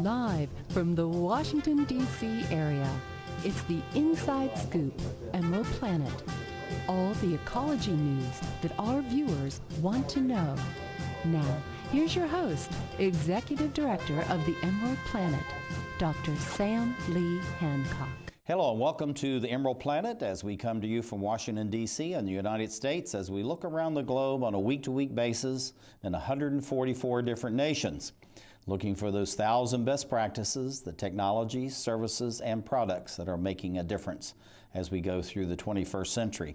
Live from the Washington, D.C. area, it's the Inside Scoop, Emerald Planet. All the ecology news that our viewers want to know. Now, here's your host, Executive Director of the Emerald Planet, Dr. Sam Lee Hancock. Hello and welcome to the Emerald Planet as we come to you from Washington, D.C. and the United States as we look around the globe on a week-to-week basis in 144 different nations, looking for those 1,000 best practices, the technologies, services, and products that are making a difference as we go through the 21st century.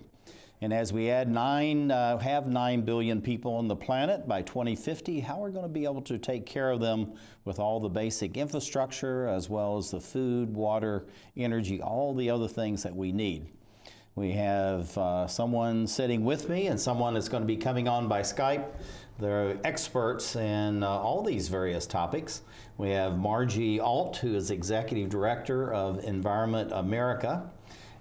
And as we have 9 billion people on the planet by 2050, how are we going to be able to take care of them with all the basic infrastructure as well as the food, water, energy, all the other things that we need? We have someone sitting with me and someone that's going to be coming on by Skype. They're experts in all these various topics. We have Margie Alt, who is Executive Director of Environment America.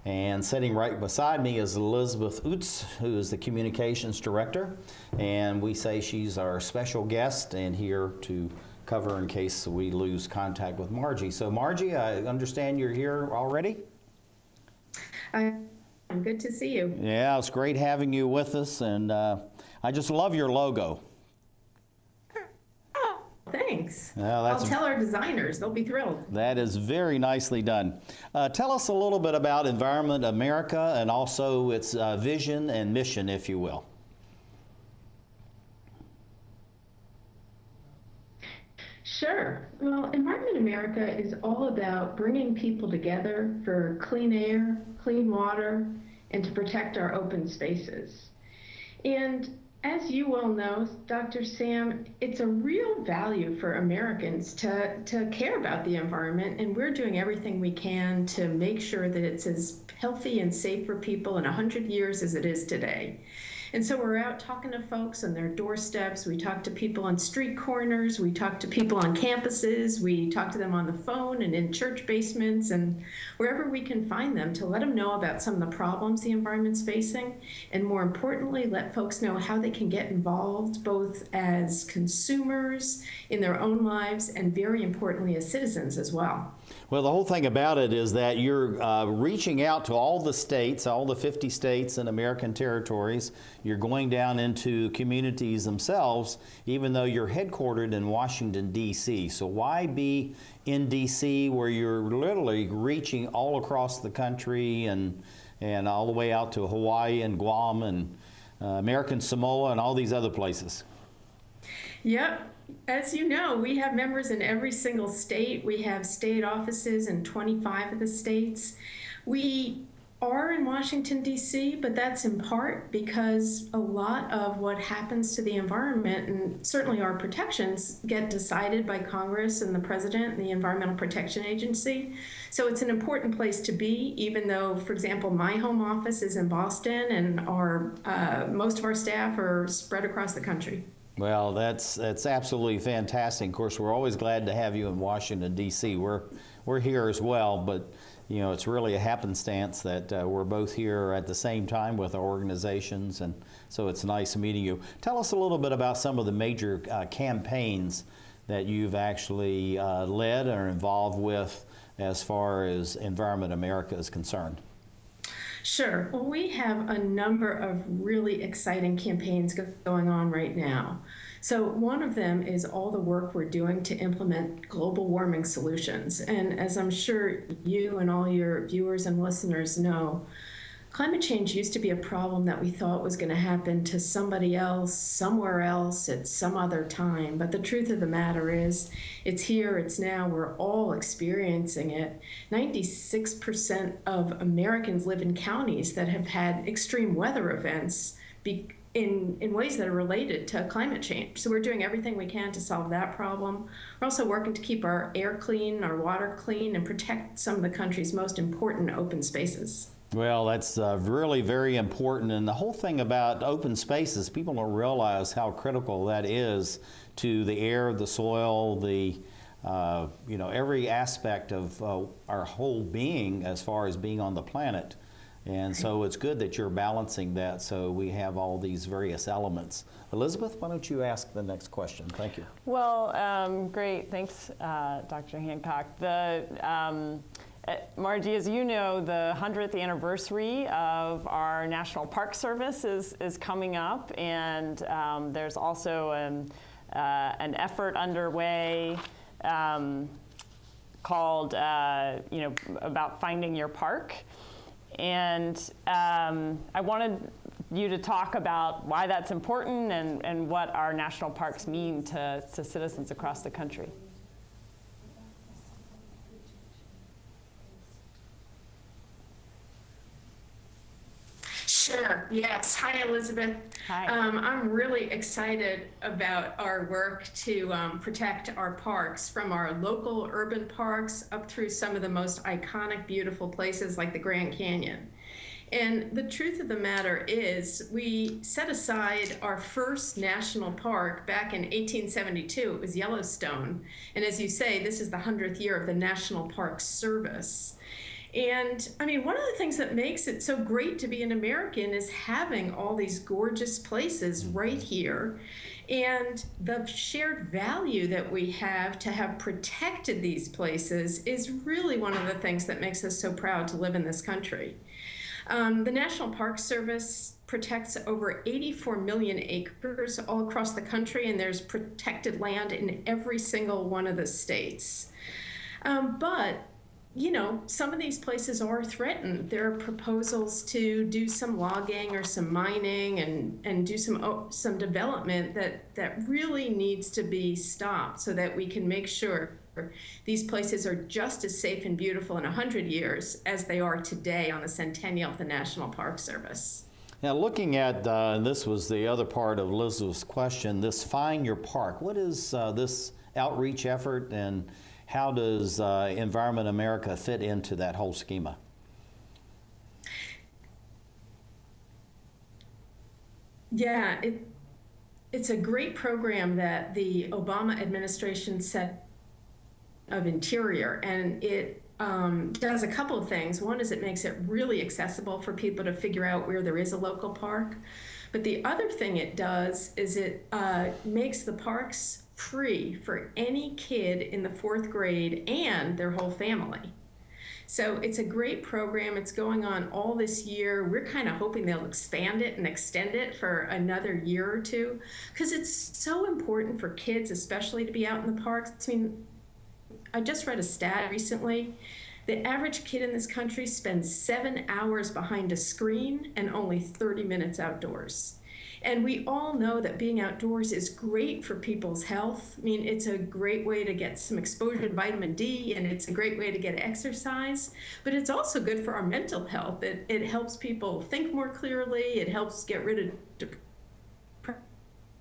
And sitting right beside me is Elizabeth Utz, who is the Communications Director. And we say she's our special guest and here to cover in case we lose contact with Margie. So Margie, I understand you're here already? I'm good to see you. Yeah, it's great having you with us. And I just love your logo. Thanks. Well, I'll tell our designers. They'll be thrilled. That is very nicely done. Tell us a little bit about Environment America and also its vision and mission, if you will. Sure. Well, Environment America is all about bringing people together for clean air, clean water, and to protect our open spaces. And as you well know, Dr. Sam, it's a real value for Americans to care about the environment, and we're doing everything we can to make sure that it's as healthy and safe for people in 100 years as it is today. And so we're out talking to folks on their doorsteps. We talk to people on street corners. We talk to people on campuses. We talk to them on the phone and in church basements and wherever we can find them to let them know about some of the problems the environment's facing. And more importantly, let folks know how they can get involved both as consumers in their own lives and very importantly as citizens as well. Well, the whole thing about it is that you're reaching out to all the states, all the 50 states and American territories. You're going down into communities themselves, even though you're headquartered in Washington, D.C. So why be in D.C. where you're literally reaching all across the country and all the way out to Hawaii and Guam and American Samoa and all these other places? Yep. As you know, we have members in every single state. We have state offices in 25 of the states. We are in Washington, D.C., but that's in part because a lot of what happens to the environment and certainly our protections get decided by Congress and the President and the Environmental Protection Agency. So it's an important place to be, even though, for example, my home office is in Boston and most of our staff are spread across the country. Well, that's absolutely fantastic. Of course, we're always glad to have you in Washington, D.C. We're here as well, but you know, it's really a happenstance that we're both here at the same time with our organizations, and so it's nice meeting you. Tell us a little bit about some of the major campaigns that you've actually led or involved with as far as Environment America is concerned. Sure. Well, we have a number of really exciting campaigns going on right now. So one of them is all the work we're doing to implement global warming solutions. And as I'm sure you and all your viewers and listeners know, climate change used to be a problem that we thought was going to happen to somebody else, somewhere else, at some other time. But the truth of the matter is, it's here, it's now, we're all experiencing it. 96% of Americans live in counties that have had extreme weather events in ways that are related to climate change. So we're doing everything we can to solve that problem. We're also working to keep our air clean, our water clean, and protect some of the country's most important open spaces. Well, that's really very important. And the whole thing about open spaces, people don't realize how critical that is to the air, the soil, the every aspect of our whole being as far as being on the planet. And so it's good that you're balancing that so we have all these various elements. Elizabeth, why don't you ask the next question? Thank you. Well, great. Thanks, Dr. Hancock. Margie, as you know, the 100th anniversary of our National Park Service is coming up, and there's also an effort underway called, about finding your park. And I wanted you to talk about why that's important and what our national parks mean to citizens across the country. Sure, yes. Hi, Elizabeth. Hi. I'm really excited about our work to protect our parks, from our local urban parks up through some of the most iconic, beautiful places like the Grand Canyon. And the truth of the matter is, we set aside our first national park back in 1872. It was Yellowstone. And as you say, this is the 100th year of the National Park Service. And I mean, one of the things that makes it so great to be an American is having all these gorgeous places right here, and the shared value that we have to have protected these places is really one of the things that makes us so proud to live in this country. The National Park Service protects over 84 million acres all across the country, and there's protected land in every single one of the states. But some of these places are threatened. There are proposals to do some logging or some mining and do some development that really needs to be stopped so that we can make sure these places are just as safe and beautiful in 100 years as they are today on the centennial of the National Park Service. Now, looking at, this was the other part of Elizabeth's question, this Find Your Park. What is this outreach effort, and how does Environment America fit into that whole schema? Yeah, it's a great program that the Obama administration set of Interior, and it does a couple of things. One is it makes it really accessible for people to figure out where there is a local park. But the other thing it does is it makes the parks free for any kid in the 4th grade and their whole family. So it's a great program. It's going on all this year. We're kind of hoping they'll expand it and extend it for another year or two, because it's so important for kids, especially, to be out in the parks. I mean, I just read a stat recently. The average kid in this country spends 7 hours behind a screen and only 30 minutes outdoors. And we all know that being outdoors is great for people's health. I mean, it's a great way to get some exposure to vitamin D, and it's a great way to get exercise, but it's also good for our mental health. It helps people think more clearly. It helps get rid of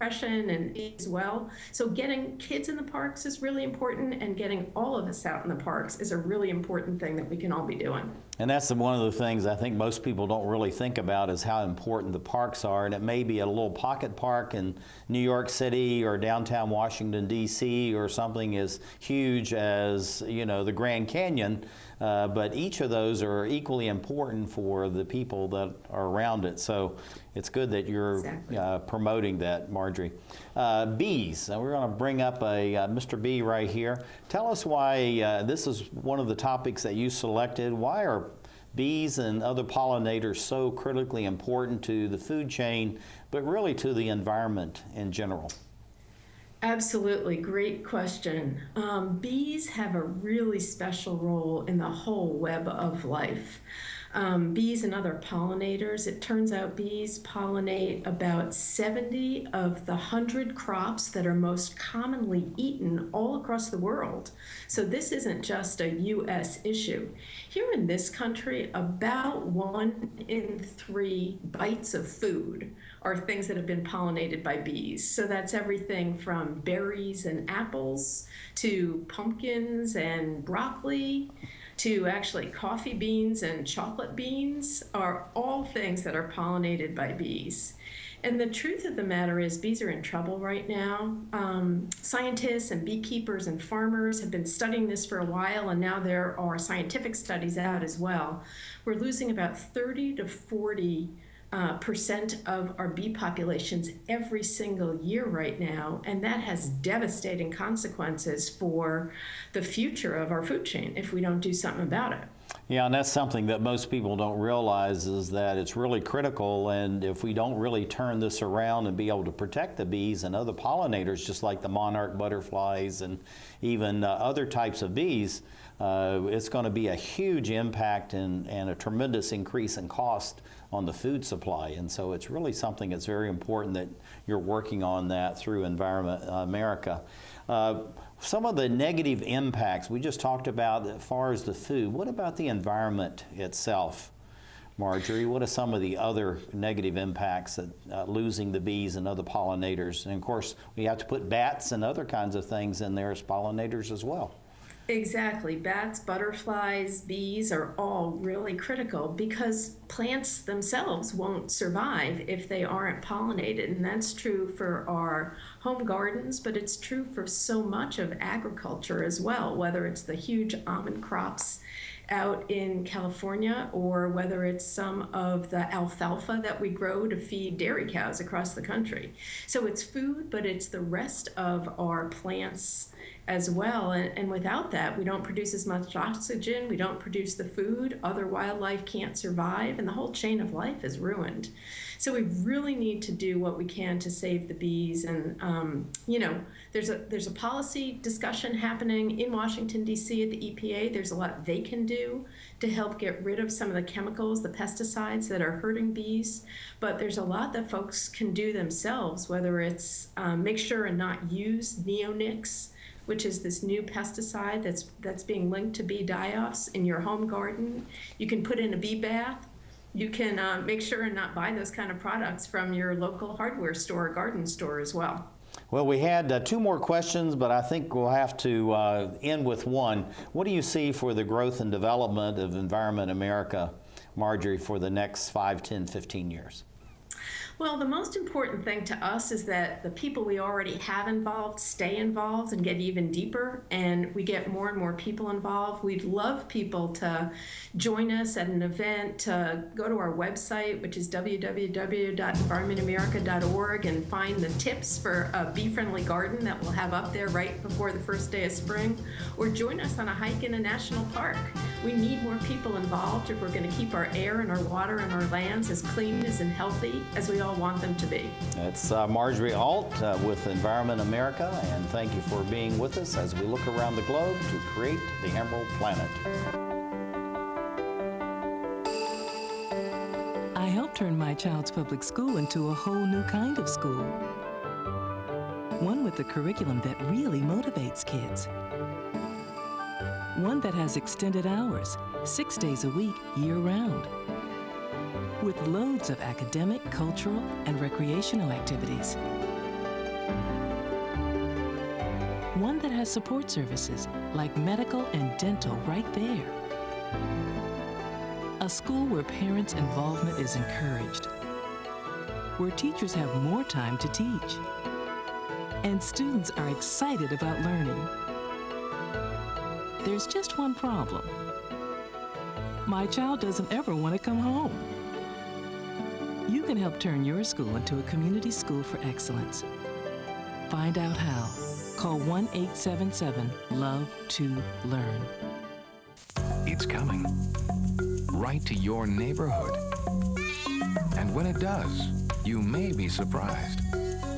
depression and as well. So getting kids in the parks is really important, and getting all of us out in the parks is a really important thing that we can all be doing. And that's one of the things I think most people don't really think about, is how important the parks are. And it may be a little pocket park in New York City or downtown Washington, D.C., or something as huge as, the Grand Canyon. But each of those are equally important for the people that are around it. So it's good that you're Exactly. Promoting that, Margie. Bees. We're going to bring up a Mr. B right here. Tell us why this is one of the topics that you selected. Why are bees and other pollinators so critically important to the food chain, but really to the environment in general? Absolutely, great question. Bees have a really special role in the whole web of life. Bees and other pollinators, it turns out bees pollinate about 70 of the 100 crops that are most commonly eaten all across the world. So this isn't just a U.S. issue. Here in this country, about 1 in 3 bites of food are things that have been pollinated by bees. So that's everything from berries and apples to pumpkins and broccoli to actually coffee beans and chocolate beans, are all things that are pollinated by bees. And the truth of the matter is bees are in trouble right now. Scientists and beekeepers and farmers have been studying this for a while, and now there are scientific studies out as well. We're losing about 30 to 40% of our bee populations every single year right now, and that has devastating consequences for the future of our food chain if we don't do something about it. Yeah, and that's something that most people don't realize, is that it's really critical, and if we don't really turn this around and be able to protect the bees and other pollinators, just like the monarch butterflies and even other types of bees, it's going to be a huge impact and a tremendous increase in cost on the food supply. And so it's really something that's very important that you're working on that through Environment America. Some of the negative impacts we just talked about as far as the food, what about the environment itself? Marjorie, what are some of the other negative impacts that losing the bees and other pollinators? And of course, we have to put bats and other kinds of things in there as pollinators as well. Exactly. Bats, butterflies, bees are all really critical because plants themselves won't survive if they aren't pollinated. And that's true for our home gardens, but it's true for so much of agriculture as well, whether it's the huge almond crops out in California or whether it's some of the alfalfa that we grow to feed dairy cows across the country. So it's food, but it's the rest of our plants as well, and without that we don't produce as much oxygen, we don't produce the food, other wildlife can't survive, and the whole chain of life is ruined. So we really need to do what we can to save the bees, and you know, there's a policy discussion happening in Washington D.C. at the EPA. There's a lot they can do to help get rid of some of the chemicals, the pesticides that are hurting bees, but there's a lot that folks can do themselves, whether it's make sure and not use neonics, which is this new pesticide that's being linked to bee die-offs in your home garden. You can put in a bee bath. You can make sure and not buy those kind of products from your local hardware store or garden store as well. Well, we had two more questions, but I think we'll have to end with one. What do you see for the growth and development of Environment America, Marjorie, for the next 5, 10, 15 years? Well, the most important thing to us is that the people we already have involved stay involved and get even deeper, and we get more and more people involved. We'd love people to join us at an event, to go to our website, which is www.environmentamerica.org, and find the tips for a bee-friendly garden that we'll have up there right before the first day of spring, or join us on a hike in a national park. We need more people involved if we're going to keep our air and our water and our lands as clean and healthy as we all want them to be. It's Marjorie Alt with Environment America, and thank you for being with us as we look around the globe to create the Emerald Planet. I helped turn my child's public school into a whole new kind of school. One with a curriculum that really motivates kids. One that has extended hours, 6 days a week, year-round. With loads of academic, cultural, and recreational activities. One that has support services like medical and dental right there. A school where parents' involvement is encouraged. Where teachers have more time to teach. And students are excited about learning. There's just one problem. My child doesn't ever want to come home. You can help turn your school into a community school for excellence. Find out how. Call 1-877-LOVE-TO-LEARN. It's coming. Right to your neighborhood. And when it does, you may be surprised.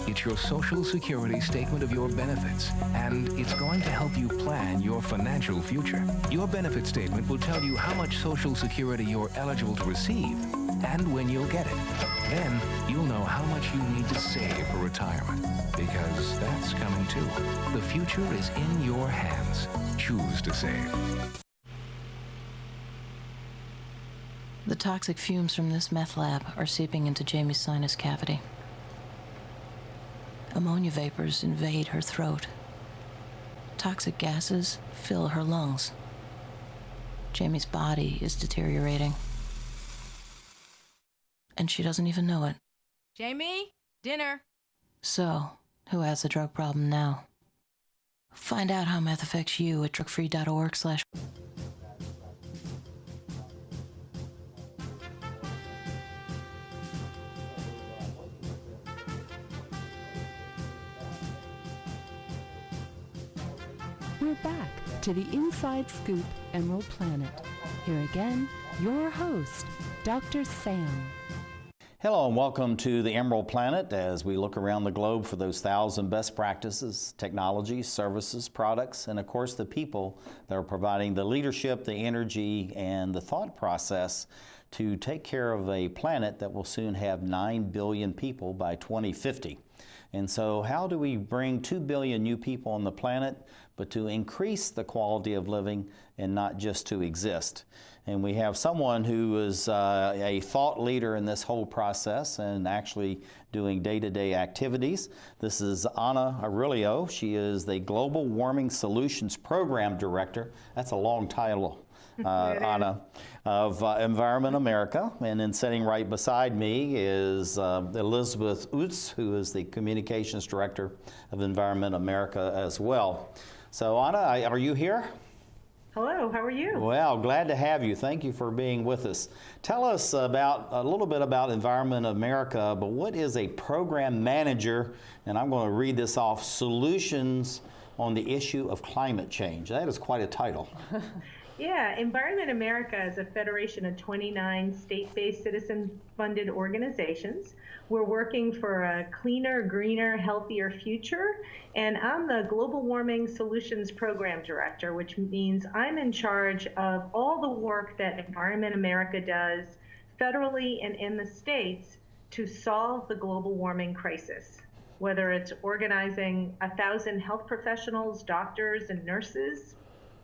It's your Social Security statement of your benefits, and it's going to help you plan your financial future. Your benefit statement will tell you how much Social Security you're eligible to receive and when you'll get it. Then you'll know how much you need to save for retirement, because that's coming too. The future is in your hands. Choose to save. The toxic fumes from this meth lab are seeping into Jamie's sinus cavity. Ammonia vapors invade her throat. Toxic gases fill her lungs. Jamie's body is deteriorating. And she doesn't even know it. Jamie, dinner. So, who has the drug problem now? Find out how meth affects you at drugfree.org/. We're back to the Inside Scoop Emerald Planet. Here again, your host, Dr. Sam. Hello and welcome to the Emerald Planet as we look around the globe for those 1,000 best practices, technologies, services, products, and of course the people that are providing the leadership, the energy, and the thought process to take care of a planet that will soon have 9 billion people by 2050. And so how do we bring 2 billion new people on the planet, but to increase the quality of living and not just to exist? And we have someone who is a thought leader in this whole process and actually doing day-to-day activities. This is Aurilio. She is the Global Warming Solutions Program Director. That's a long title. Anna, of Environment America. And then sitting right beside me is Elizabeth Utz, who is the Communications Director of Environment America as well. So Anna, are you here? Hello, how are you? Well, glad to have you. Thank you for being with us. Tell us about a little bit about Environment America, but what is a program manager? And I'm going to read this off, solutions on the issue of climate change. That is quite a title. Yeah, Environment America is a federation of 29 state-based citizen-funded organizations. We're working for a cleaner, greener, healthier future, and I'm the Global Warming Solutions Program Director, which means I'm in charge of all the work that Environment America does federally and in the states to solve the global warming crisis, whether it's organizing 1,000 health professionals, doctors, and nurses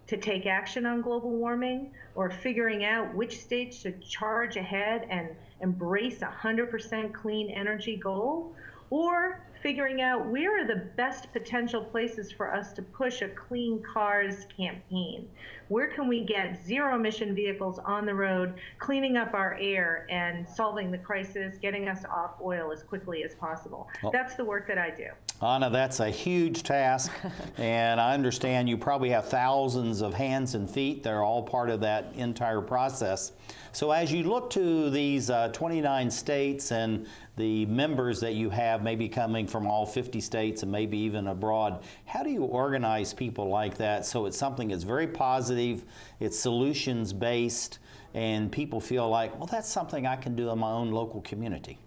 to take action on global warming, or figuring out which states should charge ahead and embrace a 100% clean energy goal, or figuring out where are the best potential places for us to push a clean cars campaign. Where can we get zero emission vehicles on the road, cleaning up our air and solving the crisis, getting us off oil as quickly as possible? Well, that's the work that I do. Anna, that's a huge task, and I understand you probably have thousands of hands and feet. They're all part of that entire process. So as you look to these 29 states and the members that you have maybe coming from all 50 states and maybe even abroad, how do you organize people like that so it's something that's very positive, it's solutions-based, and people feel like, well, that's something I can do in my own local community?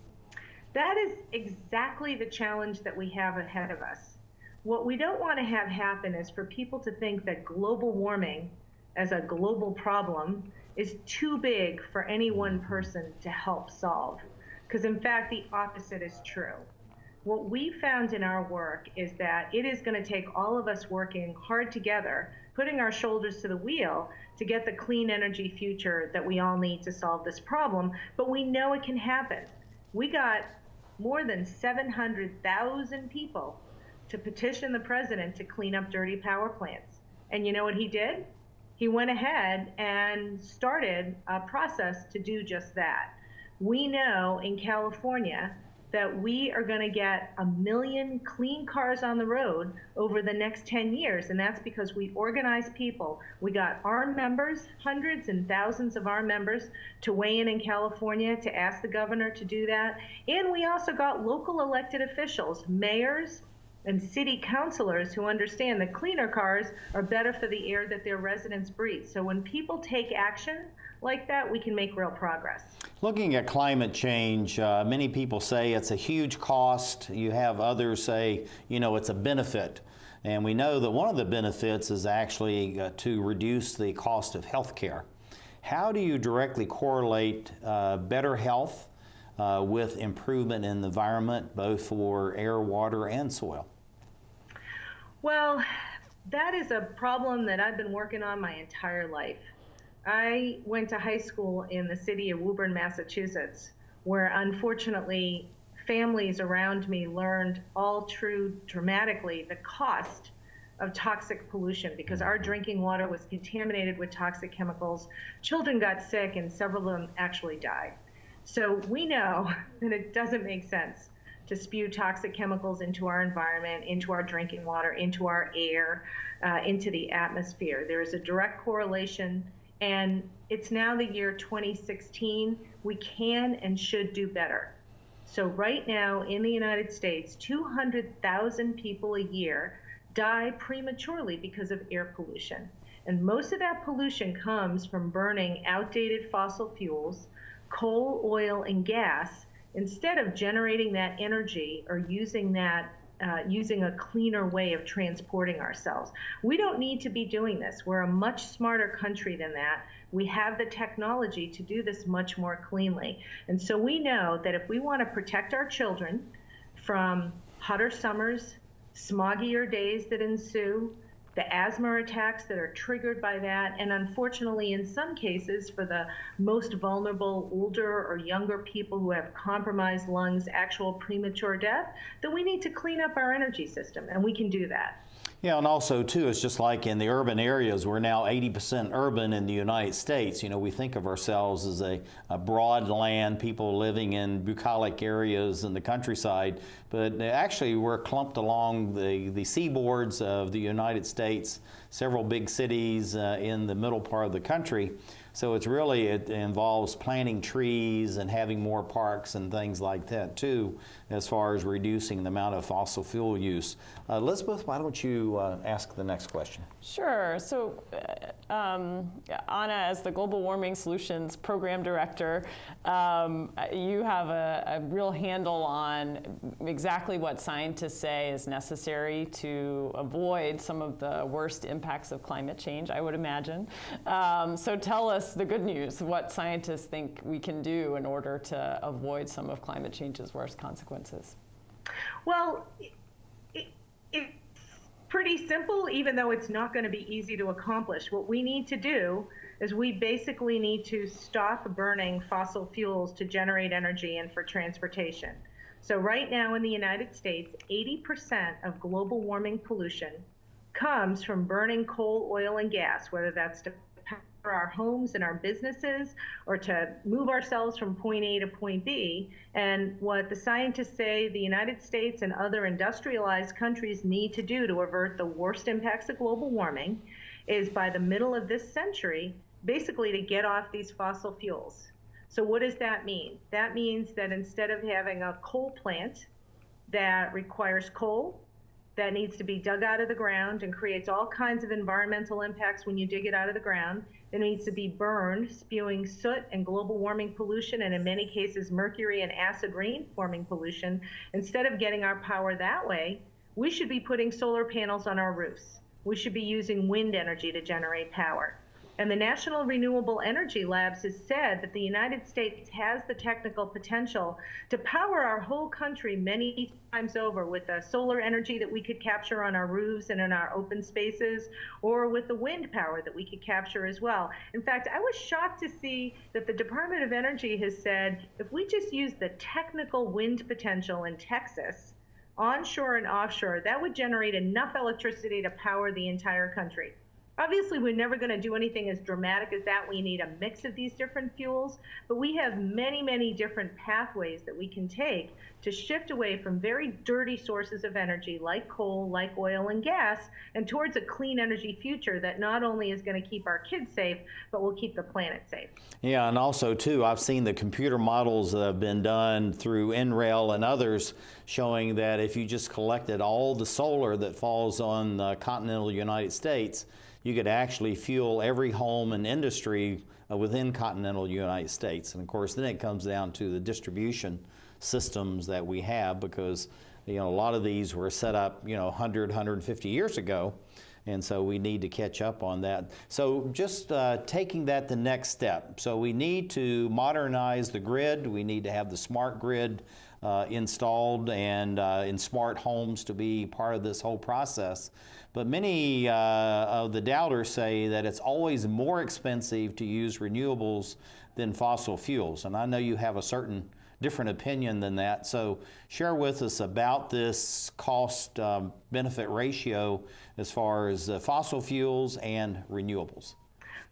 That is exactly the challenge that we have ahead of us. What we don't want to have happen is for people to think that global warming as a global problem is too big for any one person to help solve. Because in fact, the opposite is true. What we found in our work is that it is going to take all of us working hard together, putting our shoulders to the wheel to get the clean energy future that we all need to solve this problem, but we know it can happen. We got more than 700,000 people to petition the president to clean up dirty power plants. And you know what he did? He went ahead and started a process to do just that. We know in California that we are going to get 1 million clean cars on the road over the next 10 years, and that's because we organized people. We got our members, hundreds and thousands of our members, to weigh in California to ask the governor to do that, and we also got local elected officials, mayors, and city councilors who understand that cleaner cars are better for the air that their residents breathe. So when people take action like that, we can make real progress. Looking at climate change, many people say it's a huge cost. You have others say, you know, it's a benefit. And we know that one of the benefits is actually to reduce the cost of health care. How do you directly correlate better health with improvement in the environment, both for air, water, and soil? Well, that is a problem that I've been working on my entire life. I went to high school in the city of Woburn, Massachusetts, where unfortunately families around me learned all too dramatically the cost of toxic pollution because our drinking water was contaminated with toxic chemicals. Children got sick and several of them actually died. So we know that it doesn't make sense to spew toxic chemicals into our environment, into our drinking water, into our air, into the atmosphere. There is a direct correlation, and it's now the year 2016. We can and should do better. So right now in the United States, 200,000 people a year die prematurely because of air pollution. And most of that pollution comes from burning outdated fossil fuels, coal, oil, and gas, instead of generating that energy or using a cleaner way of transporting ourselves. We don't need to be doing this. We're a much smarter country than that. We have the technology to do this much more cleanly. And so we know that if we want to protect our children from hotter summers, smoggier days that ensue, the asthma attacks that are triggered by that, and unfortunately in some cases for the most vulnerable older or younger people who have compromised lungs, actual premature death, then we need to clean up our energy system, and we can do that. Yeah, and also too, it's just like in the urban areas, we're now 80% urban in the United States. You know, we think of ourselves as a broad land, people living in bucolic areas in the countryside, but actually we're clumped along the seaboards of the United States, several big cities in the middle part of the country. So it involves planting trees and having more parks and things like that too, as far as reducing the amount of fossil fuel use. Elizabeth, why don't you ask the next question? Sure. So, Anna, as the Global Warming Solutions Program Director, you have a real handle on exactly what scientists say is necessary to avoid some of the worst impacts of climate change, I would imagine. So tell us the good news, what scientists think we can do in order to avoid some of climate change's worst consequences. Well, it's pretty simple, even though it's not going to be easy to accomplish. What we need to do is we basically need to stop burning fossil fuels to generate energy and for transportation. So right now in the United States, 80% of global warming pollution comes from burning coal, oil, and gas, whether that's to power our homes and our businesses or to move ourselves from point A to point B. And what the scientists say the United States and other industrialized countries need to do to avert the worst impacts of global warming is by the middle of this century, basically to get off these fossil fuels. So what does that mean? That means that instead of having a coal plant that requires coal, that needs to be dug out of the ground and creates all kinds of environmental impacts when you dig it out of the ground. It needs to be burned, spewing soot and global warming pollution, and in many cases mercury and acid rain forming pollution. Instead of getting our power that way, we should be putting solar panels on our roofs. We should be using wind energy to generate power. And the National Renewable Energy Labs has said that the United States has the technical potential to power our whole country many times over with the solar energy that we could capture on our roofs and in our open spaces, or with the wind power that we could capture as well. In fact, I was shocked to see that the Department of Energy has said if we just use the technical wind potential in Texas, onshore and offshore, that would generate enough electricity to power the entire country. Obviously, we're never going to do anything as dramatic as that. We need a mix of these different fuels, but we have many, many different pathways that we can take to shift away from very dirty sources of energy like coal, like oil and gas, and towards a clean energy future that not only is going to keep our kids safe, but will keep the planet safe. Yeah, and also too, I've seen the computer models that have been done through NREL and others showing that if you just collected all the solar that falls on the continental United States, you could actually fuel every home and industry within continental United States. And of course, then it comes down to the distribution systems that we have, because a lot of these were set up 100, 150 years ago. And so we need to catch up on that. So just taking that the next step. So we need to modernize the grid. We need to have the smart grid installed and in smart homes to be part of this whole process. But many of the doubters say that it's always more expensive to use renewables than fossil fuels. And I know you have a certain different opinion than that. So share with us about this cost benefit ratio as far as fossil fuels and renewables.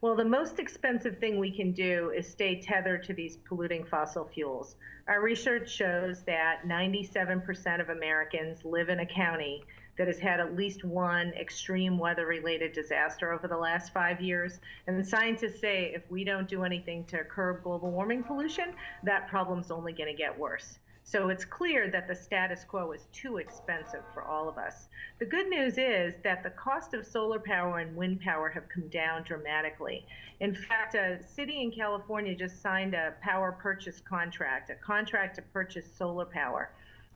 Well, the most expensive thing we can do is stay tethered to these polluting fossil fuels. Our research shows that 97% of Americans live in a county that has had at least one extreme weather-related disaster over the last 5 years. And the scientists say if we don't do anything to curb global warming pollution, that problem's only going to get worse. So it's clear that the status quo is too expensive for all of us. The good news is that the cost of solar power and wind power have come down dramatically. In fact, a city in California just signed a power purchase contract, a contract to purchase solar power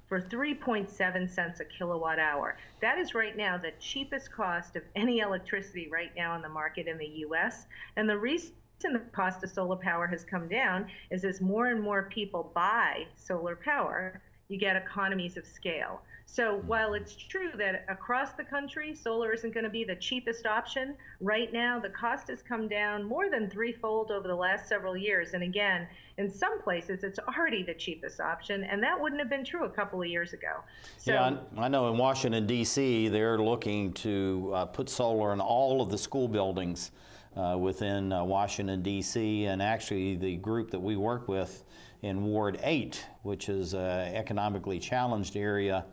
for 3.7 cents a kilowatt hour. That is right now the cheapest cost of any electricity right now on the market in the US. And the reason the cost of solar power has come down is as more and more people buy solar power, you get economies of scale. So while it's true that across the country, solar isn't going to be the cheapest option, right now the cost has come down more than threefold over the last several years. And again, in some places, it's already the cheapest option, and that wouldn't have been true a couple of years ago. So, yeah, I know in Washington, D.C., they're looking to put solar in all of the school buildings within Washington, D.C., and actually the group that we work with in Ward 8, which is an economically challenged area,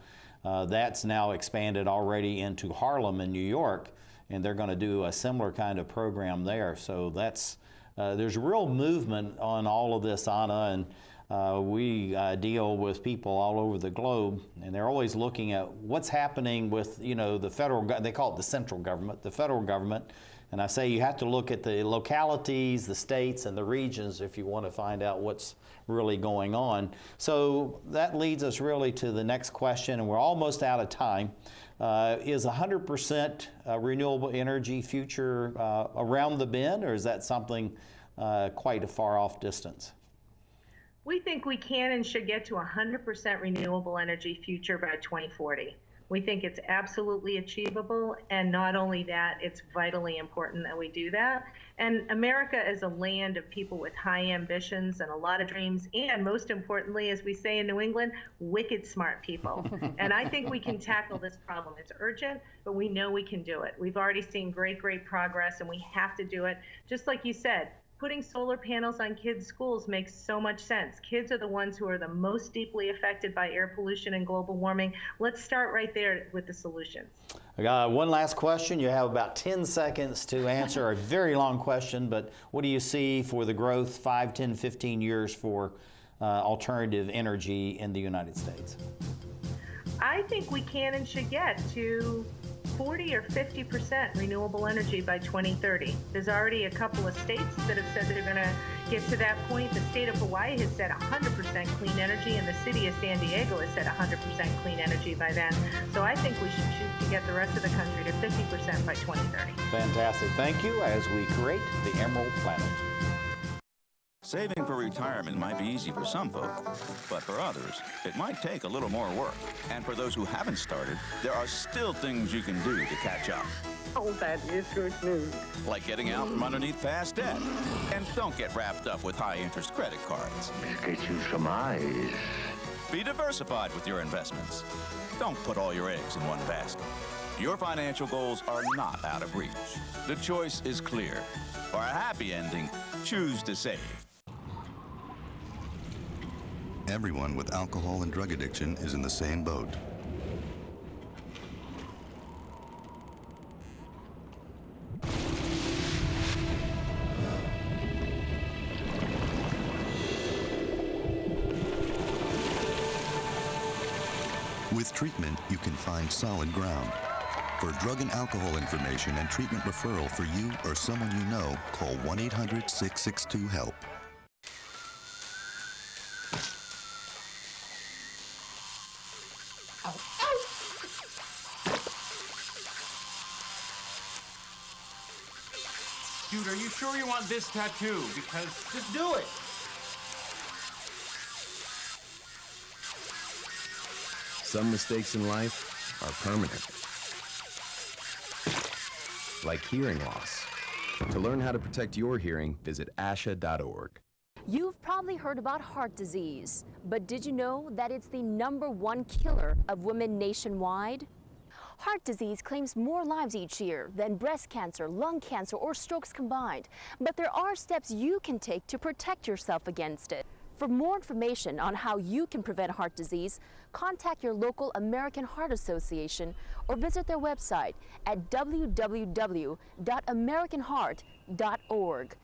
that's now expanded already into Harlem in New York, and they're going to do a similar kind of program there. So that's there's real movement on all of this, Anna, and we deal with people all over the globe, and they're always looking at what's happening with, you know, the federal, they call it the central government, the federal government. And I say you have to look at the localities, the states, and the regions if you want to find out what's really going on. So that leads us really to the next question, and we're almost out of time. Is 100% renewable energy future around the bend, or is that something quite a far off distance? We think we can and should get to 100% renewable energy future by 2040. We think it's absolutely achievable, and not only that, it's vitally important that we do that. And America is a land of people with high ambitions and a lot of dreams, and most importantly, as we say in New England, wicked smart people. And I think we can tackle this problem. It's urgent, but we know we can do it. We've already seen great progress, and we have to do it. Just like you said, putting solar panels on kids' schools makes so much sense. Kids are the ones who are the most deeply affected by air pollution and global warming. Let's start right there with the solutions. I got one last question. You have about 10 seconds to answer a very long question, but what do you see for the growth 5, 10, 15 years for alternative energy in the United States? I think we can and should get to 40 or 50% renewable energy by 2030. There's already a couple of states that have said they're going to get to that point. The state of Hawaii has said 100% clean energy, and the city of San Diego has said 100% clean energy by then. So I think we should shoot to get the rest of the country to 50% by 2030. Fantastic. Thank you as we create the Emerald Planet. Saving for retirement might be easy for some folk, but for others, it might take a little more work. And for those who haven't started, there are still things you can do to catch up. Oh, that is good news. Like getting out from underneath past debt. And don't get wrapped up with high-interest credit cards. Get you some eyes. Be diversified with your investments. Don't put all your eggs in one basket. Your financial goals are not out of reach. The choice is clear. For a happy ending, choose to save. Everyone with alcohol and drug addiction is in the same boat. With treatment, you can find solid ground. For drug and alcohol information and treatment referral for you or someone you know, call 1-800-662-HELP. Dude, are you sure you want this tattoo? Because just do it. Some mistakes in life are permanent. Like hearing loss. To learn how to protect your hearing, visit asha.org. You've probably heard about heart disease, but did you know that it's the #1 killer of women nationwide? Heart disease claims more lives each year than breast cancer, lung cancer, or strokes combined. But there are steps you can take to protect yourself against it. For more information on how you can prevent heart disease, contact your local American Heart Association or visit their website at www.americanheart.org.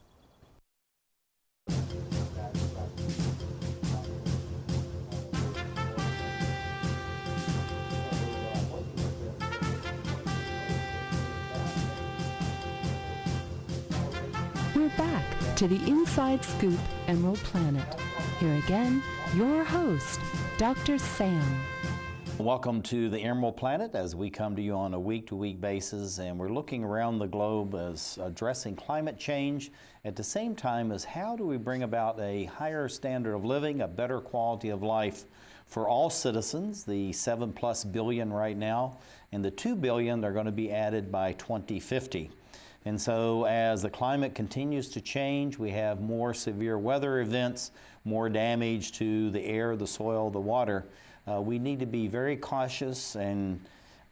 We're back to the Inside Scoop Emerald Planet. Here again, your host, Dr. Sam. Welcome to the Emerald Planet as we come to you on a week-to-week basis, and we're looking around the globe as addressing climate change at the same time as how do we bring about a higher standard of living, a better quality of life for all citizens, the 7+ billion right now, and the 2 billion that are going to be added by 2050. And so as the climate continues to change, we have more severe weather events, more damage to the air, the soil, the water. We need to be very cautious and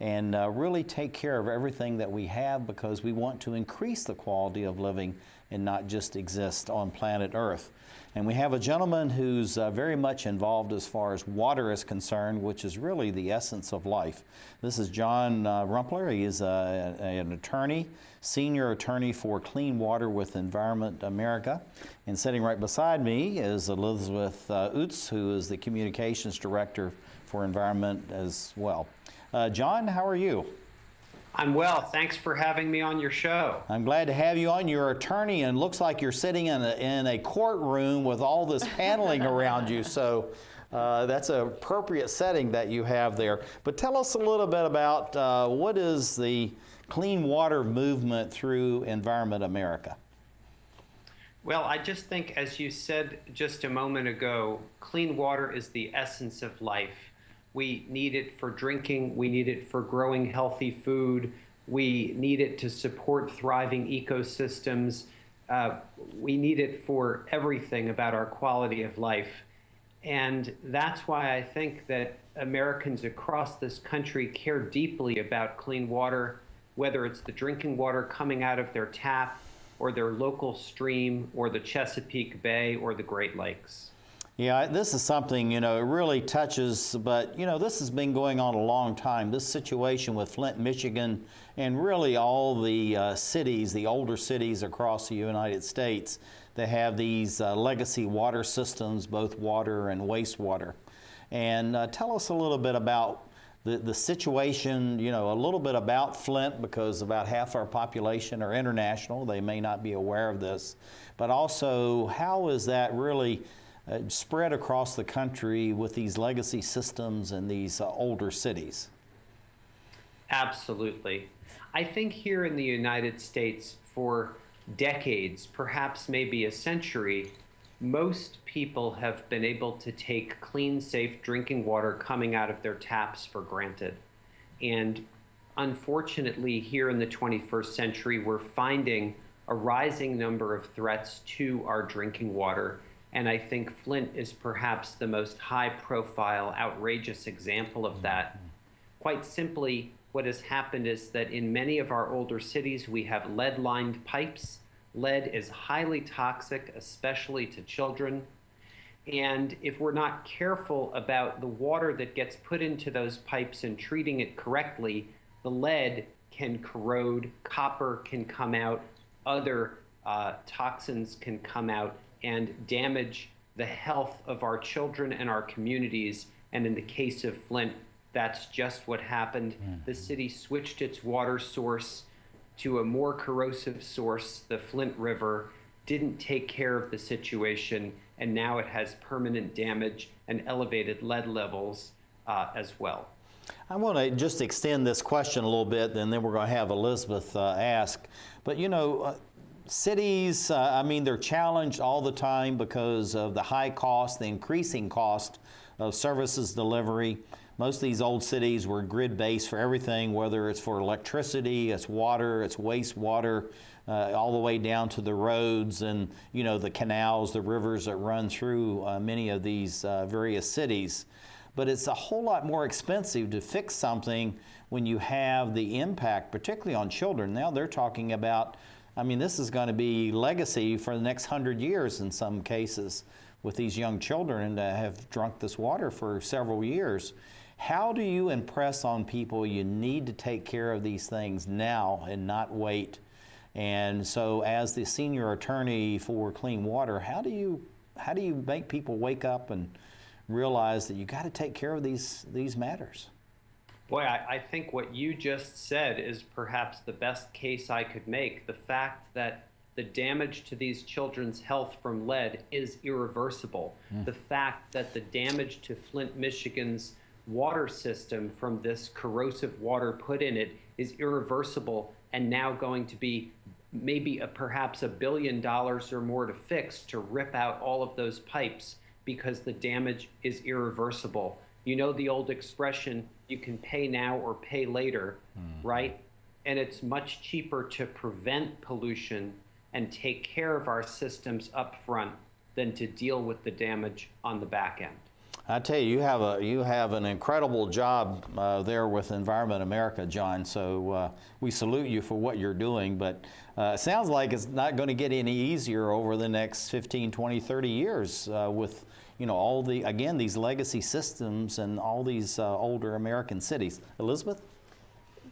really take care of everything that we have because we want to increase the quality of living and not just exist on planet Earth. And we have a gentleman who's very much involved as far as water is concerned, which is really the essence of life. This is John Rumpler. He is an attorney, senior attorney for Clean Water with Environment America. And sitting right beside me is Elizabeth Utz, who is the communications director for Environment as well. John, how are you? I'm well. Thanks for having me on your show. I'm glad to have you on. You're an attorney and looks like you're sitting in a courtroom with all this paneling around you. So that's an appropriate setting that you have there. But tell us a little bit about what is the clean water movement through Environment America? Well, I just think, as you said just a moment ago, clean water is the essence of life. We need it for drinking, we need it for growing healthy food, we need it to support thriving ecosystems, we need it for everything about our quality of life. And that's why I think that Americans across this country care deeply about clean water, whether it's the drinking water coming out of their tap, or their local stream, or the Chesapeake Bay, or the Great Lakes. Yeah, this is something, it really touches, but, this has been going on a long time. This situation with Flint, Michigan, and really all the cities, the older cities across the United States that have these legacy water systems, both water and wastewater. And tell us a little bit about the situation, a little bit about Flint, because about half our population are international. They may not be aware of this. But also, how is that really spread across the country with these legacy systems and these older cities? Absolutely. I think here in the United States for decades, perhaps maybe a century, most people have been able to take clean, safe drinking water coming out of their taps for granted. And unfortunately, here in the 21st century, we're finding a rising number of threats to our drinking water. And I think Flint is perhaps the most high-profile, outrageous example of that. Quite simply, what has happened is that in many of our older cities, we have lead-lined pipes. Lead is highly toxic, especially to children. And if we're not careful about the water that gets put into those pipes and treating it correctly, the lead can corrode, copper can come out, other toxins can come out and damage the health of our children and our communities. And in the case of Flint, that's just what happened. The city switched its water source to a more corrosive source, the Flint River, didn't take care of the situation, and now it has permanent damage and elevated lead levels as well. I want to just extend this question a little bit, and then we're going to have Elizabeth ask. But cities, they're challenged all the time because of the high cost, the increasing cost of services delivery. Most of these old cities were grid-based for everything, whether it's for electricity, it's water, it's wastewater, all the way down to the roads and, the canals, the rivers that run through many of these various cities. but it's a whole lot more expensive to fix something when you have the impact, particularly on children. Now they're talking about, I mean, this is going to be legacy for the next 100 years in some cases with these young children that have drunk this water for several years. How do you impress on people you need to take care of these things now and not wait? And so as the senior attorney for clean water, how do you make people wake up and realize that you got to take care of these matters? Boy, I think what you just said is perhaps the best case I could make. The fact that the damage to these children's health from lead is irreversible. The fact that the damage to Flint, Michigan's water system from this corrosive water put in it is irreversible and now going to be maybe perhaps $1 billion or more to fix, to rip out all of those pipes because the damage is irreversible. You know the old expression, you can pay now or pay later, right? And it's much cheaper to prevent pollution and take care of our systems up front than to deal with the damage on the back end. I tell you, you have an incredible job there with Environment America, John, so we salute you for what you're doing, but it sounds like it's not going to get any easier over the next 15, 20, 30 years with, you know, all the, again, these legacy systems and all these older American cities. Elizabeth?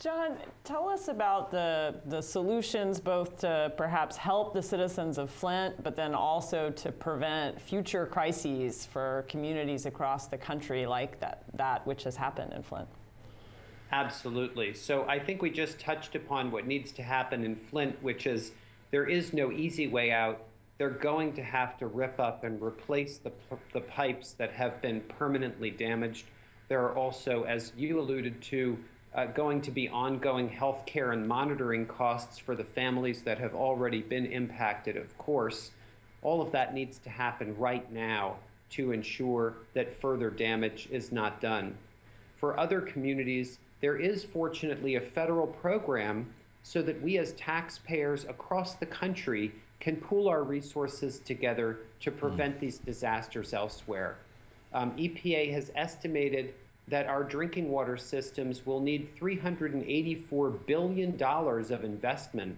John, tell us about the solutions, both to perhaps help the citizens of Flint, but then also to prevent future crises for communities across the country like that which has happened in Flint. Absolutely. So I think we just touched upon what needs to happen in Flint, which is there is no easy way out. They're going to have to rip up and replace the pipes that have been permanently damaged. There are also, as you alluded to, going to be ongoing health care and monitoring costs for the families that have already been impacted, of course. All of that needs to happen right now to ensure that further damage is not done. For other communities, there is fortunately a federal program so that we as taxpayers across the country can pool our resources together to prevent these disasters elsewhere. EPA has estimated that our drinking water systems will need $384 billion of investment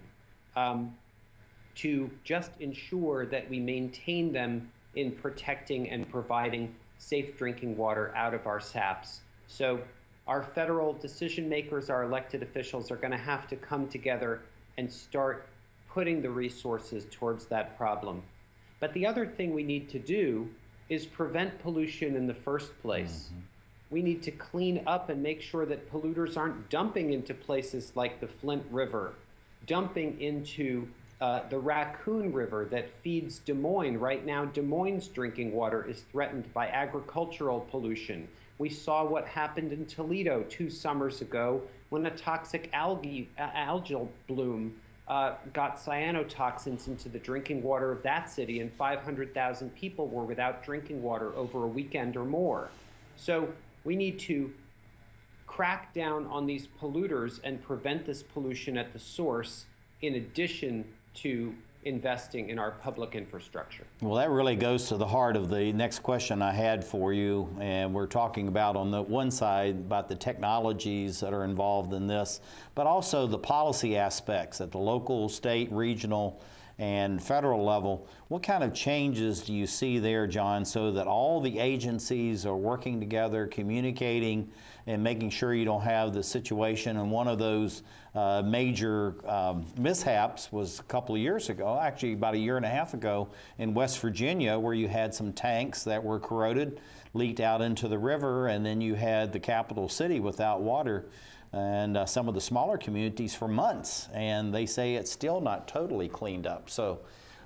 to just ensure that we maintain them in protecting and providing safe drinking water out of our SAPs. So our federal decision makers, our elected officials, are going to have to come together and start putting the resources towards that problem. But the other thing we need to do is prevent pollution in the first place. We need to clean up and make sure that polluters aren't dumping into places like the Flint River, dumping into the Raccoon River that feeds Des Moines. Right now, Des Moines' drinking water is threatened by agricultural pollution. We saw what happened in Toledo 2 summers ago when a toxic algal bloom got cyanotoxins into the drinking water of that city, and 500,000 people were without drinking water over a weekend or more. So we need to crack down on these polluters and prevent this pollution at the source, in addition to investing in our public infrastructure. Well, that really goes to the heart of the next question I had for you, and we're talking about on the one side about the technologies that are involved in this, but also the policy aspects at the local, state, regional, and federal level. What kind of changes do you see there, John, so that all the agencies are working together, communicating, and making sure you don't have the situation? And one of those major mishaps was a couple of years ago, actually about a year and a half ago, in West Virginia, where you had some tanks that were corroded, leaked out into the river, and then you had the capital city without water, and some of the smaller communities for months, and they say it's still not totally cleaned up. So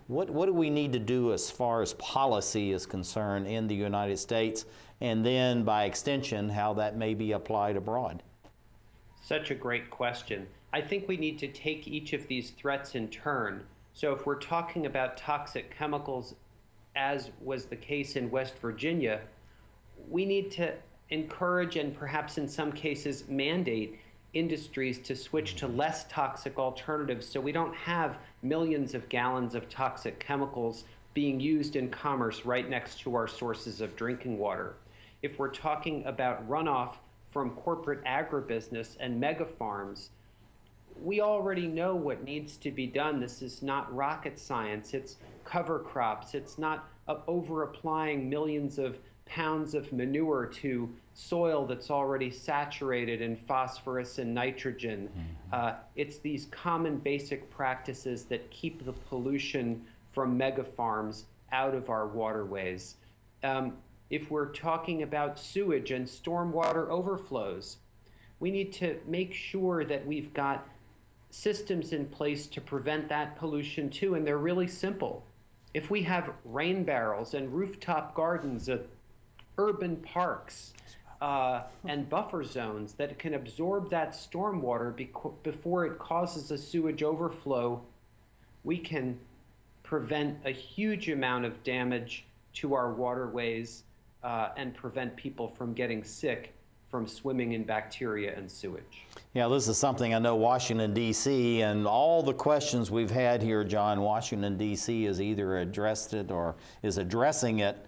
what do we need to do as far as policy is concerned in the United States, and then by extension how that may be applied abroad? Such a great question. I think we need to take each of these threats in turn. So if we're talking about toxic chemicals, as was the case in West Virginia, we need to encourage and perhaps in some cases mandate industries to switch to less toxic alternatives so we don't have millions of gallons of toxic chemicals being used in commerce right next to our sources of drinking water. if we're talking about runoff from corporate agribusiness and mega farms, we already know what needs to be done. This is not rocket science. It's cover crops. It's not over applying millions of pounds of manure to soil that's already saturated in phosphorus and nitrogen. It's these common basic practices that keep the pollution from mega farms out of our waterways. If we're talking about sewage and stormwater overflows, we need to make sure that we've got systems in place to prevent that pollution too, and they're really simple. If we have rain barrels and rooftop gardens at urban parks and buffer zones that can absorb that stormwater before it causes a sewage overflow, we can prevent a huge amount of damage to our waterways and prevent people from getting sick from swimming in bacteria and sewage. Yeah, this is something I know Washington, D.C., and all the questions we've had here, John, Washington, D.C. has either addressed it or is addressing it,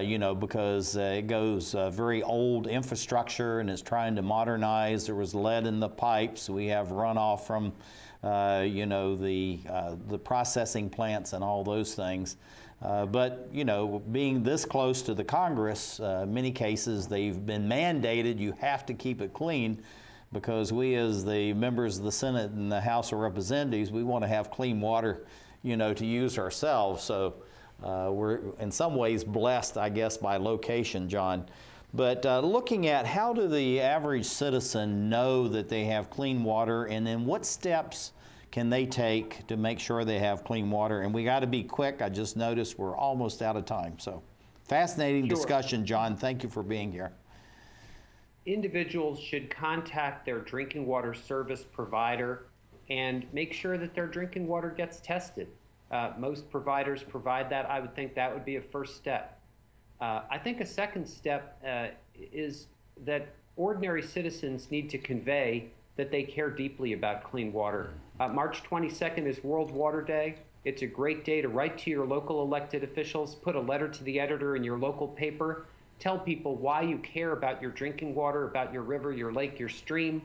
you know, because it goes very old infrastructure and is trying to modernize. There was lead in the pipes. We have runoff from, you know, the processing plants and all those things. But, you know, being this close to the Congress, many cases they've been mandated you have to keep it clean, because we as the members of the Senate and the House of Representatives, we want to have clean water, you know, to use ourselves. So we're in some ways blessed, I guess, by location, John. But looking at how do the average citizen know that they have clean water, and then what steps can they take to make sure they have clean water? And we got to be quick. I just noticed we're almost out of time. So fascinating discussion, John. Thank you for being here. Individuals should contact their drinking water service provider and make sure that their drinking water gets tested. Most providers provide that. I would think that would be a first step. I think a second step is that ordinary citizens need to convey that they care deeply about clean water. March 22nd is World Water Day. It's a great day to write to your local elected officials, put a letter to the editor in your local paper, tell people why you care about your drinking water, about your river, your lake, your stream,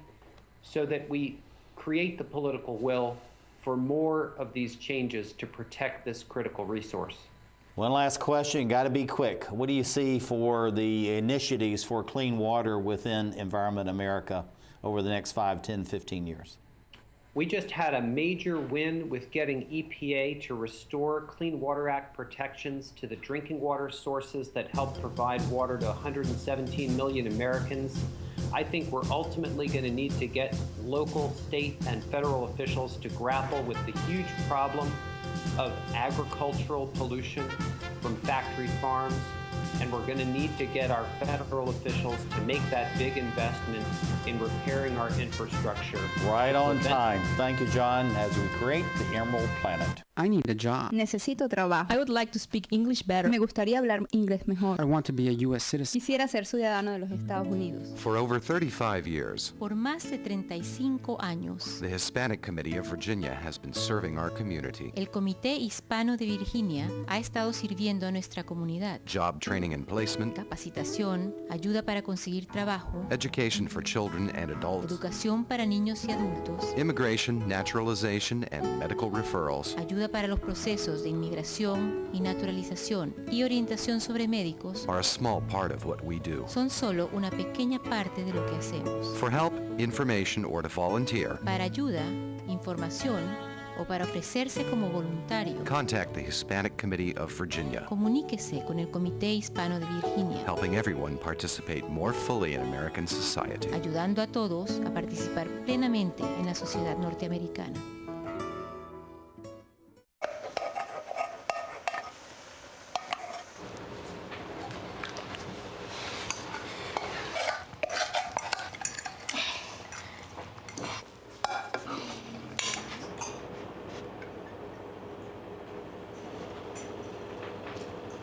so that we create the political will for more of these changes to protect this critical resource. One last question, got to be quick. What do you see for the initiatives for clean water within Environment America over the next 5, 10, 15 years? We just had a major win with getting EPA to restore Clean Water Act protections to the drinking water sources that help provide water to 117 million Americans. I think we're ultimately going to need to get local, state, and federal officials to grapple with the huge problem of agricultural pollution from factory farms. And we're going to need to get our federal officials to make that big investment in repairing our infrastructure. Right on time. Thank you, John, as we create the Emerald Planet. I need a job. Necesito trabajo. I would like to speak English better. Me gustaría hablar inglés mejor. I want to be a U.S. citizen. Quisiera ser ciudadano de los Estados Unidos. For over 35 years, Por más de 35 años, the Hispanic Committee of Virginia has been serving our community. el Comité Hispano de Virginia ha estado sirviendo a nuestra comunidad. Job training and placement, Capacitación, ayuda para conseguir trabajo, education for children and adults, educación para niños y adultos, immigration, naturalization, and medical referrals. ayuda para los procesos de inmigración y naturalización y orientación sobre médicos Are a small part of what we do. son solo una pequeña parte de lo que hacemos. For help, information, or to volunteer, Para ayuda, información o para ofrecerse como voluntario, contact the Hispanic Committee of Virginia, comuníquese con el Comité Hispano de Virginia, helping everyone participate more fully in American society. ayudando a todos a participar plenamente en la sociedad norteamericana.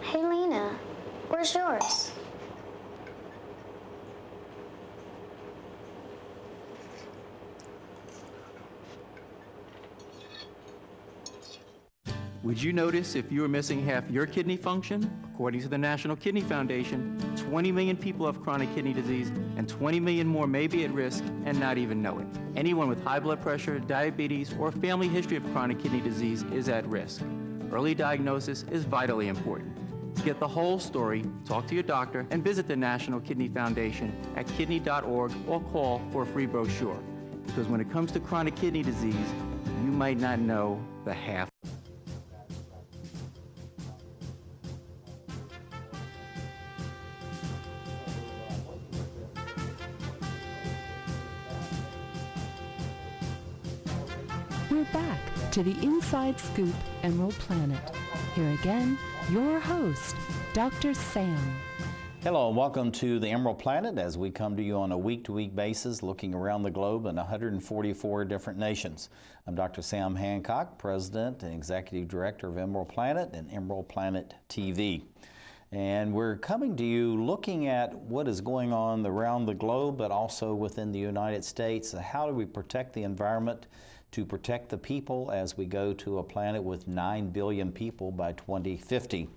Hey, Lena, where's yours? Would you notice if you were missing half your kidney function? According to the National Kidney Foundation, 20 million people have chronic kidney disease, and 20 million more may be at risk and not even know it. Anyone with high blood pressure, diabetes, or family history of chronic kidney disease is at risk. Early diagnosis is vitally important. To get the whole story, talk to your doctor and visit the National Kidney Foundation at kidney.org or call for a free brochure. Because when it comes to chronic kidney disease, you might not know the half. We're back to the Inside Scoop Emerald Planet. Here again, your host, Dr. Sam. Hello and welcome to the Emerald Planet as we come to you on a week-to-week basis looking around the globe in 144 different nations. I'm Dr. Sam Hancock, President and Executive Director of Emerald Planet and Emerald Planet TV. And we're coming to you looking at what is going on around the globe, but also within the United States. How do we protect the environment to protect the people as we go to a planet with 9 billion people by 2050?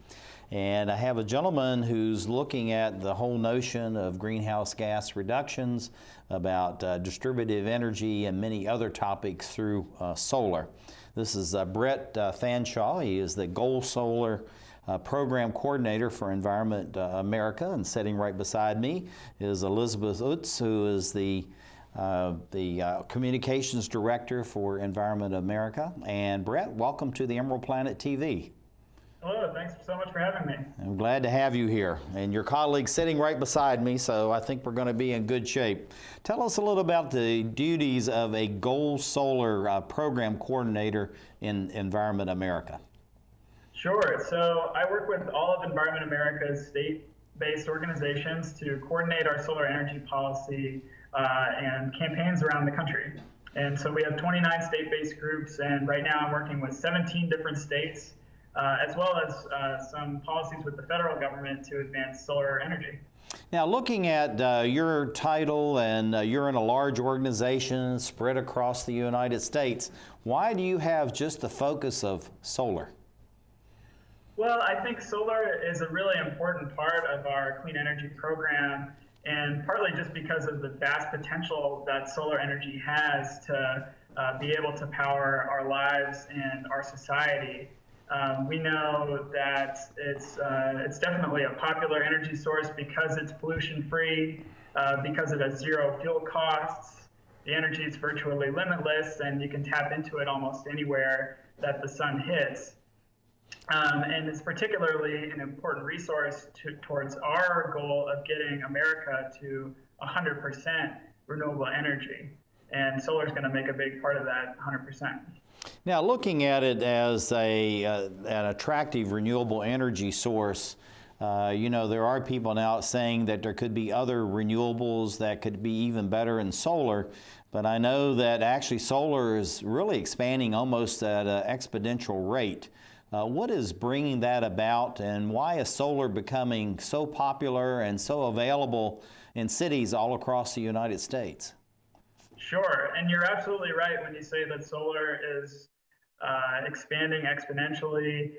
And I have a gentleman who's looking at the whole notion of greenhouse gas reductions, about distributive energy and many other topics through solar. This is Bret Fanshaw. He is the Goal Solar Program Coordinator for Environment America, and sitting right beside me is Elizabeth Utz, who is the Communications Director for Environment America. And Bret, welcome to the Emerald Planet TV. Hello, thanks so much for having me. I'm glad to have you here. And your colleague's sitting right beside me, so I think we're going to be in good shape. Tell us a little about the duties of a Goal Solar Program Coordinator in Environment America. Sure. So I work with all of Environment America's state-based organizations to coordinate our solar energy policy and campaigns around the country. And so we have 29 state-based groups, and right now I'm working with 17 different states, as well as some policies with the federal government to advance solar energy. Now, looking at your title, and you're in a large organization spread across the United States, why do you have just the focus of solar? Well, I think solar is a really important part of our clean energy program, and partly just because of the vast potential that solar energy has to be able to power our lives and our society. We know that it's definitely a popular energy source because it's pollution-free, because it has zero fuel costs. The energy is virtually limitless, and you can tap into it almost anywhere that the sun hits. And it's particularly an important resource towards our goal of getting America to 100% renewable energy. And solar is going to make a big part of that 100%. Now, looking at it as an attractive renewable energy source, you know, there are people now saying that there could be other renewables that could be even better in solar, but I know that actually solar is really expanding almost at an exponential rate. What is bringing that about, and why is solar becoming so popular and so available in cities all across the United States? Sure, and you're absolutely right when you say that solar is expanding exponentially.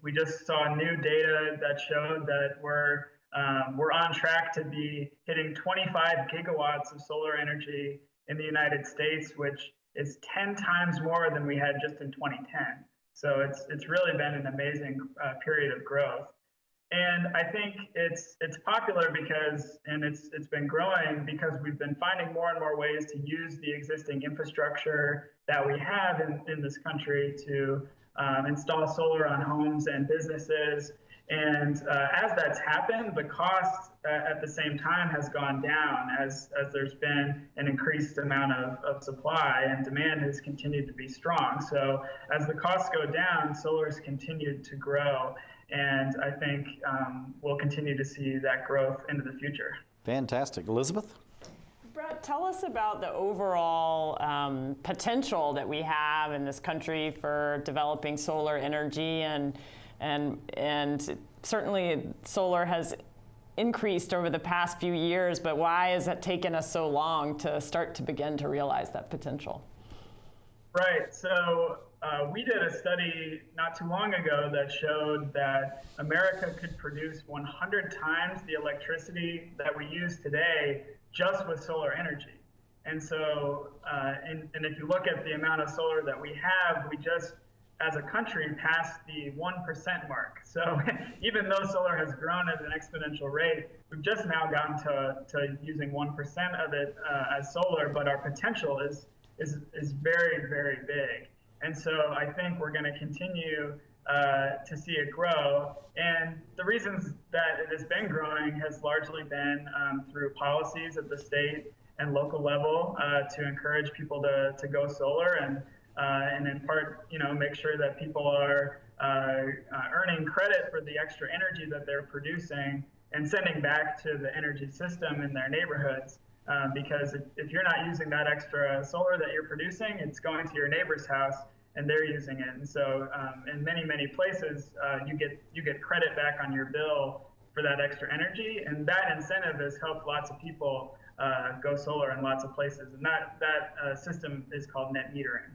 We just saw new data that showed that we're on track to be hitting 25 gigawatts of solar energy in the United States, which is 10 times more than we had just in 2010. So it's really been an amazing period of growth. And I think it's popular because, and it's been growing because we've been finding more and more ways to use the existing infrastructure that we have in this country to install solar on homes and businesses. And as that's happened, the cost at the same time has gone down as there's been an increased amount of supply, and demand has continued to be strong. So as the costs go down, solar's continued to grow. And I think we'll continue to see that growth into the future. Fantastic. Elizabeth? Bret, tell us about the overall potential that we have in this country for developing solar energy, and certainly solar has increased over the past few years, but why has it taken us so long to start to begin to realize that potential? Right. So we did a study not too long ago that showed that America could produce 100 times the electricity that we use today just with solar energy. And so, and if you look at the amount of solar that we have, we just, as a country, passed the 1% mark. So even though solar has grown at an exponential rate, we've just now gotten to using 1% of it as solar, but our potential is very, very big. And so I think we're going to continue to see it grow. And the reasons that it has been growing has largely been through policies at the state and local level to encourage people to go solar and in part, make sure that people are earning credit for the extra energy that they're producing and sending back to the energy system in their neighborhoods. Because if you're not using that extra solar that you're producing, it's going to your neighbor's house and they're using it. And so in many, many places, you get credit back on your bill for that extra energy. And that incentive has helped lots of people go solar in lots of places. And that system is called net metering.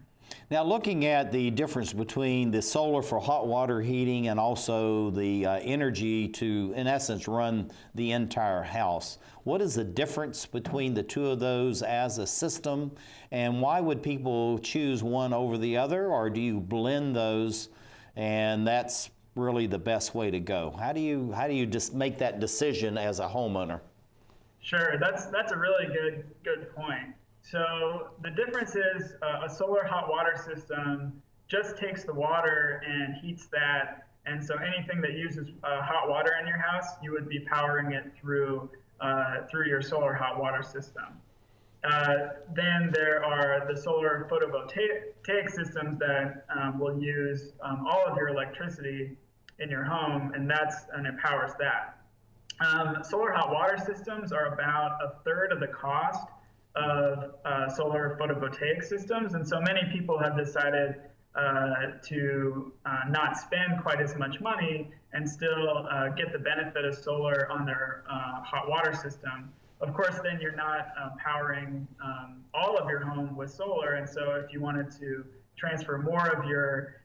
Now, looking at the difference between the solar for hot water heating and also the energy to, in essence, run the entire house, what is the difference between the two of those as a system, and why would people choose one over the other, or do you blend those and that's really the best way to go? How do you just make that decision as a homeowner? Sure, that's a really good point. So the difference is a solar hot water system just takes the water and heats that. And so anything that uses hot water in your house, you would be powering it through your solar hot water system. Then there are the solar photovoltaic systems that will use all of your electricity in your home, and it powers that. Solar hot water systems are about a third of the cost of solar photovoltaic systems, and so many people have decided to not spend quite as much money and still get the benefit of solar on their hot water system. Of course, then you're not powering all of your home with solar, and so if you wanted to transfer more of your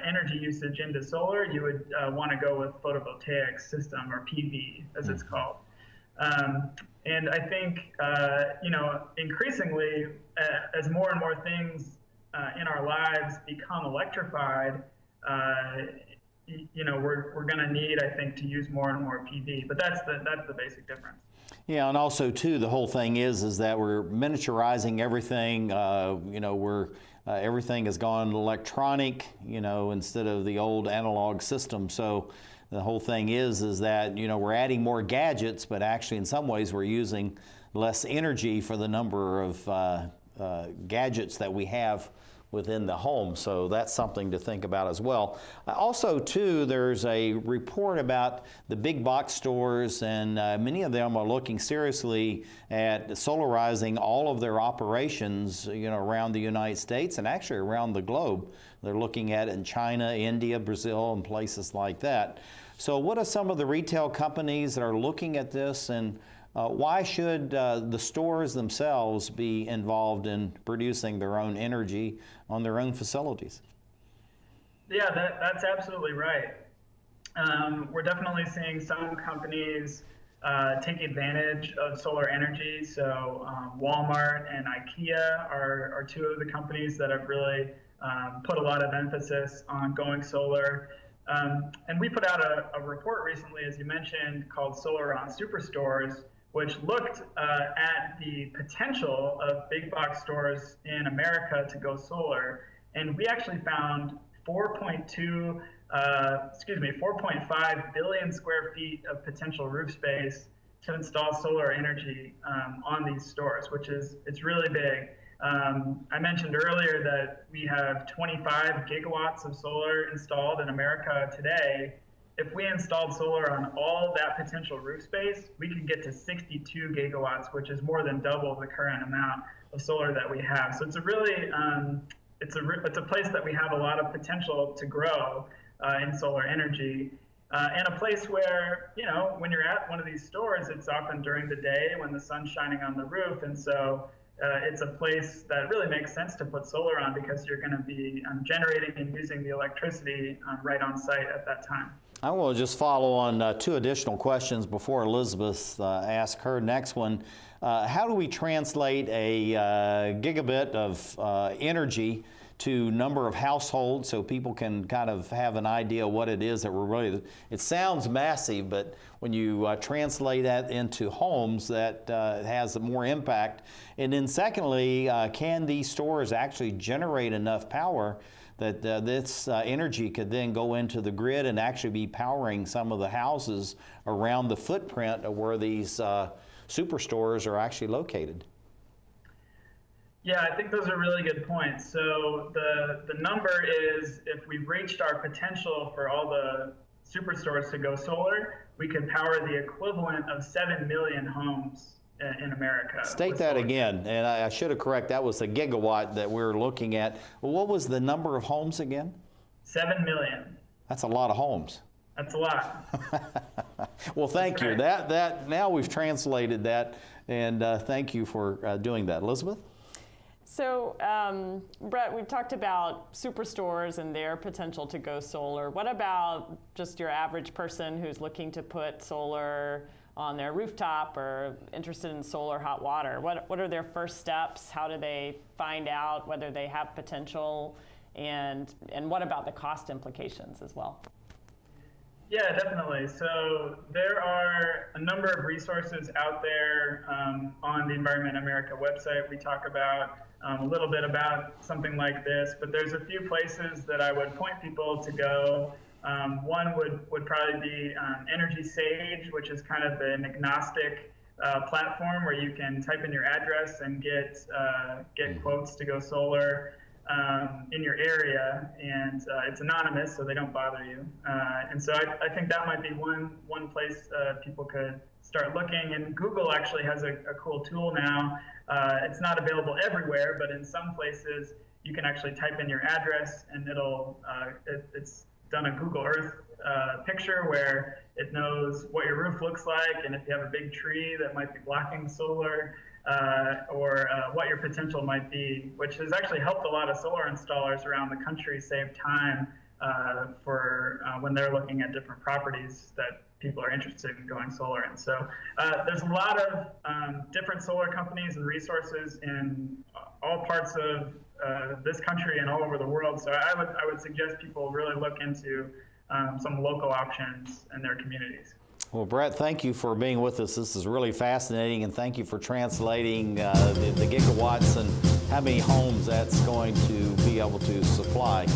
energy usage into solar, you would want to go with photovoltaic system, or PV as it's called. And I think, increasingly, as more and more things in our lives become electrified, we're going to need, I think, to use more and more PV. But that's the basic difference. Yeah, and also too, the whole thing is that we're miniaturizing everything. Everything has gone electronic, instead of the old analog system. So the whole thing is that, we're adding more gadgets, but actually in some ways we're using less energy for the number of gadgets that we have within the home. So that's something to think about as well. Also, too, there's a report about the big box stores, and many of them are looking seriously at solarizing all of their operations, around the United States and actually around the globe. They're looking at it in China, India, Brazil, and places like that. So what are some of the retail companies that are looking at this, and why should the stores themselves be involved in producing their own energy on their own facilities? Yeah, that's absolutely right. We're definitely seeing some companies take advantage of solar energy. So Walmart and IKEA are two of the companies that have really put a lot of emphasis on going solar. And we put out a report recently, as you mentioned, called Solar on Superstores, which looked at the potential of big box stores in America to go solar. And we actually found 4.5 billion square feet of potential roof space to install solar energy on these stores, it's really big. I mentioned earlier that we have 25 gigawatts of solar installed in America today. If we installed solar on all that potential roof space, we could get to 62 gigawatts, which is more than double the current amount of solar that we have. So it's a really, it's a place that we have a lot of potential to grow in solar energy. And a place where, when you're at one of these stores, it's often during the day when the sun's shining on the roof. And so it's a place that really makes sense to put solar on because you're going to be generating and using the electricity right on site at that time. I will just follow on two additional questions before Elizabeth asks her next one. How do we translate a gigabit of energy to number of households so people can kind of have an idea what it is that we're really, it sounds massive, but when you translate that into homes, that has more impact. And then secondly, can these stores actually generate enough power that this energy could then go into the grid and actually be powering some of the houses around the footprint of where these superstores are actually located? Yeah, I think those are really good points. So the number is, if we reached our potential for all the superstores to go solar, we could power the equivalent of 7 million homes in America. State that again, and I should have corrected, that was the gigawatt that we're looking at. Well, what was the number of homes again? 7 million. That's a lot of homes. That's a lot. Well, thank you. That now we've translated that, and thank you for doing that. Elizabeth? So, Bret, we've talked about superstores and their potential to go solar. What about just your average person who's looking to put solar on their rooftop or interested in solar hot water? What are their first steps? How do they find out whether they have potential? And what about the cost implications as well? Yeah, definitely. So there are a number of resources out there on the Environment America website. We talk about a little bit about something like this, but there's a few places that I would point people to go. One would probably be Energy Sage, which is kind of an agnostic platform where you can type in your address and get quotes to go solar in your area, and it's anonymous, so they don't bother you. And so I think that might be one place people could start looking. And Google actually has a cool tool now. It's not available everywhere, but in some places you can actually type in your address, and it's done a Google Earth picture where it knows what your roof looks like, and if you have a big tree that might be blocking solar, or what your potential might be, which has actually helped a lot of solar installers around the country save time for when they're looking at different properties that people are interested in going solar in. So there's a lot of different solar companies and resources in all parts of this country and all over the world. So I would suggest people really look into some local options in their communities. Well, Bret, thank you for being with us. This is really fascinating, and thank you for translating the gigawatts and how many homes that's going to be able to supply.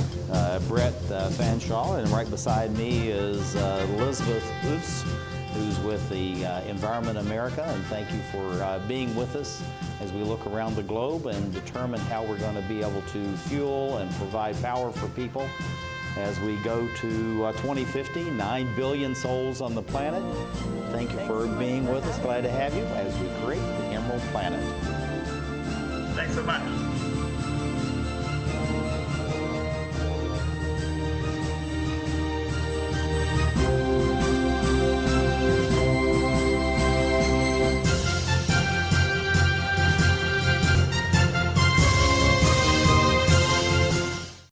Bret Fanshaw, and right beside me is Elizabeth Oos, who's with the Environment America, and thank you for being with us as we look around the globe and determine how we're going to be able to fuel and provide power for people as we go to 2050, 9 billion souls on the planet. Thank you for being with us. Glad to have you as we create the Emerald Planet. Thanks so much.